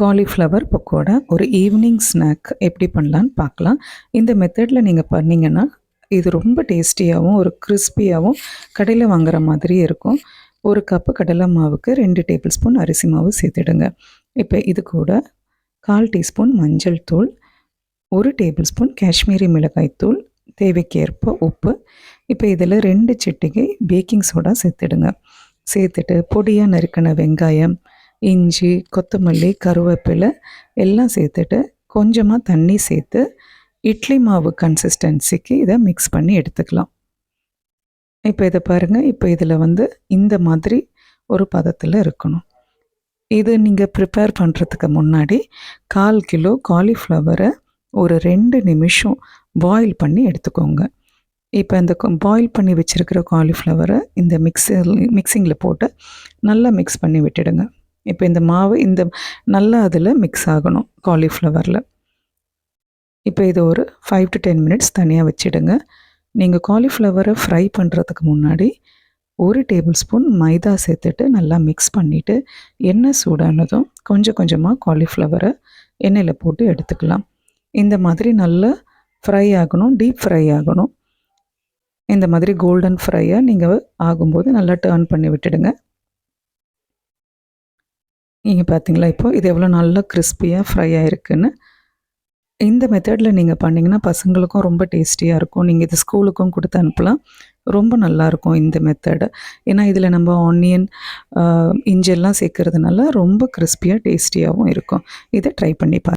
Cauliflower pakoda ஒரு evening snack எப்படி பண்ணலான்னு பார்க்கலாம். இந்த மெத்தடில் நீங்கள் பண்ணிங்கன்னா இது ரொம்ப டேஸ்டியாகவும் ஒரு கிறிஸ்பியாகவும் கடையில் வாங்குற மாதிரியே இருக்கும். ஒரு கப்பு கடலை மாவுக்கு 2 டேபிள் ஸ்பூன் அரிசி மாவு சேர்த்துடுங்க. இப்போ இது கூட 1/4 டீஸ்பூன் மஞ்சள் தூள், 1 டேபிள் ஸ்பூன் காஷ்மீரி மிளகாய் தூள், தேவைக்கேற்ப உப்பு. இப்போ இதில் 2 சிட்டிகை பேக்கிங் சோடா சேர்த்துடுங்க. சேர்த்துட்டு பொடியாக நறுக்கின வெங்காயம், இஞ்சி, கொத்தமல்லி, கருவேப்பிலை எல்லாம் சேர்த்துட்டு கொஞ்சமாக தண்ணி சேர்த்து இட்லி மாவு கன்சிஸ்டன்சிக்கு இதை மிக்ஸ் பண்ணி எடுத்துக்கலாம். இப்போ இதை பாருங்கள். இப்போ இதில் இந்த மாதிரி ஒரு பதத்தில் இருக்கணும். இது நீங்கள் ப்ரிப்பேர் பண்ணுறதுக்கு முன்னாடி 1/4 கிலோ காலிஃப்ளவரை ஒரு 2 நிமிஷம் பாயில் பண்ணி எடுத்துக்கோங்க. இப்போ இந்த பாயில் பண்ணி வச்சுருக்கிற காலிஃப்ளவரை இந்த மிக்சிங்கில் போட்டு நல்லா மிக்ஸ் பண்ணி விட்டுடுங்க. இப்போ இந்த மாவு நல்லா அதில் மிக்ஸ் ஆகணும் காலிஃப்ளவரில். இப்போ இது ஒரு 5 to 10 மினிட்ஸ் தனியாக வச்சுடுங்க. நீங்கள் காலிஃப்ளவரை ஃப்ரை பண்ணுறதுக்கு முன்னாடி 1 டேபிள் ஸ்பூன் மைதா சேர்த்துட்டு நல்லா மிக்ஸ் பண்ணிவிட்டு எண்ணெய் சூடானதும் கொஞ்சம் கொஞ்சமாக காலிஃப்ளவரை எண்ணெயில் போட்டு எடுத்துக்கலாம். இந்த மாதிரி நல்லா ஃப்ரை ஆகணும், டீப் ஃப்ரை ஆகணும். இந்த மாதிரி கோல்டன் ஃப்ரையாக நீங்கள் ஆகும்போது நல்லா டர்ன் பண்ணி விட்டுடுங்க. நீங்கள் பார்த்தீங்களா இப்போ இது எவ்வளோ நல்லா கிறிஸ்பியாக ஃப்ரை ஆகிருக்குன்னு. இந்த மெத்தடில் நீங்கள் பண்ணிங்கன்னா பசங்களுக்கும் ரொம்ப டேஸ்டியாக இருக்கும். நீங்கள் இது ஸ்கூலுக்கும் கொடுத்து அனுப்பலாம். ரொம்ப நல்லாயிருக்கும் இந்த மெத்தடு. ஏன்னா இதில் நம்ம ஆனியன், இஞ்செல்லாம் சேர்க்கறதுனால ரொம்ப கிறிஸ்பியாக டேஸ்டியாகவும் இருக்கும். இதை ட்ரை பண்ணி பாருங்கள்.